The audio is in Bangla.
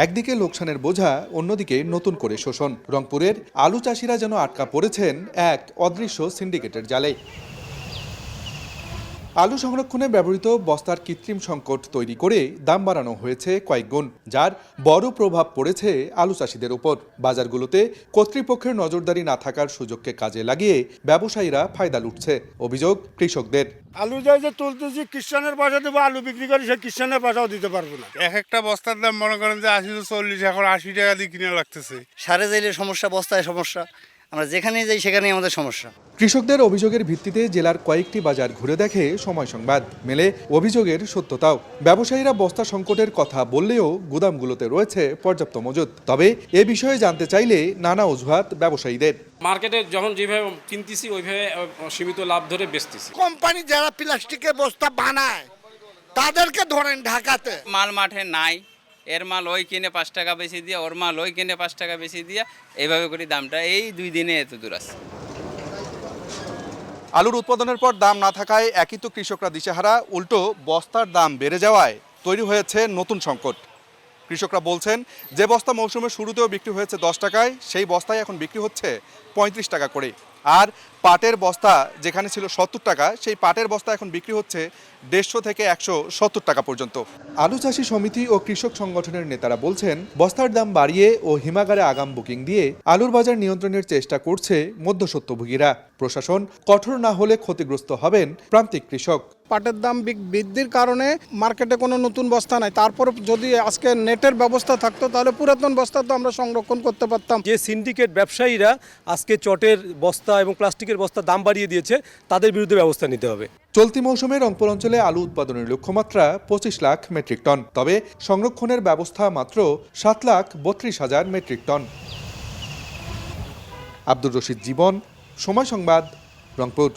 একদিকে লোকসানের বোঝা, অন্যদিকে নতুন করে শোষণ। রংপুরের আলু চাষিরা যেন আটকা পড়েছেন এক অদৃশ্য সিন্ডিকেটের জালে। আলু সংরক্ষণে ব্যবহৃত বস্তার কৃত্রিম সংকট তৈরি করে দাম বাড়ানো হয়েছে কয়েক গুণ, যার বড় প্রভাব পড়েছে আলু চাষিদের উপর। বাজারগুলোতে কর্তৃপক্ষের নজরদারি না থাকার সুযোগকে কাজে লাগিয়ে ব্যবসায়ীরা ফায়দা লুটছে। অভিযোগ কৃষকদের। আলু যে তুলতেছি, খ্রিস্টানের পয়সা দেবো, আলু বিক্রি করি, সে খ্রিস্টানের পয়সাও দিতে পারবো না। এক একটা বস্তার দাম মনে করেন যে 80-40, এখন 80 টাকা দিয়ে কিনে লাগতেছে। সারে যাইলে সমস্যা, বস্তায় সমস্যা, আমরা যেখানেই যাই সেখানেই আমাদের সমস্যা। কৃষকদের অভিযোগের ভিত্তিতে জেলার কয়েকটি বাজার ঘুরে দেখে সময় সংবাদ। মেলে অভিযোগের সত্যতাও। ব্যবসায়ীরা বস্তা সংকটের কথা বললেও গুদামগুলোতে রয়েছে পর্যাপ্ত মজুদ। তবে এ বিষয়ে জানতে চাইলে নানা অজুহাত ব্যবসায়ীদের। মার্কেটে যখন যেভাবে কিনতেছি ওইভাবে সীমিত লাভ ধরে বেচতেছি। কোম্পানি যারা প্লাস্টিকের বস্তা বানায় তাদেরকে ধরেন ঢাকাতে। মাল মাঠে নাই, এর মাল ওই কিনে 5 টাকা বেশি দিয়ে, ওর মাল ওই কিনে 5 টাকা বেশি দিয়ে, এইভাবে করে দামটা এই 2 দিনে এত দূর আছে। আলুর উৎপাদনের পর দাম না থাকায় একই তো কৃষকরা দিশেহারা, উল্টো বস্তার দাম বেড়ে যাওয়ায় তৈরি হয়েছে নতুন সংকট। কৃষকরা বলছেন, যে বস্তা মৌসুমের শুরুতেও বিক্রি হয়েছে 10 টাকায়, সেই বস্তায় এখন বিক্রি হচ্ছে 35 টাকা করে। আর পাটের বস্তা যেখানে ছিল 70 টাকা, সেই পাটের বস্তা এখন বিক্রি হচ্ছে 150 থেকে 170 টাকা পর্যন্ত। আলু চাষি সমিতি ও কৃষক সংগঠনের নেতারা বলছেন, বস্তার দাম বাড়িয়ে ও হিমাগারে আগাম বুকিং দিয়ে আলুর বাজার নিয়ন্ত্রণের চেষ্টা করছে মধ্যস্বত্বভোগীরা। প্রশাসন কঠোর না হলে ক্ষতিগ্রস্ত হবেন প্রান্তিক কৃষক। পাটের দাম বৃদ্ধির কারণে মার্কেটে কোনো নতুন বস্তা নাই। তারপর যদি আজকে নেটের ব্যবস্থা থাকতো তাহলে পুরাতন বস্তা তো আমরা সংরক্ষণ করতে পারতাম। যে সিন্ডিকেট ব্যবসায়ীরা আজকে চটের বস্তা এবং প্লাস্টিকের বস্তা দাম বাড়িয়ে দিয়েছে, তাদের বিরুদ্ধে ব্যবস্থা নিতে হবে। চলতি মৌসুমে রংপুর অঞ্চলে আলু উৎপাদনের লক্ষ্যমাত্রা 25 লাখ মেট্রিক টন। তবে সংরক্ষণের ব্যবস্থা মাত্র 7,32,000 মেট্রিক টন। আব্দুর রশিদ জীবন, সময় সংবাদ, রংপুর।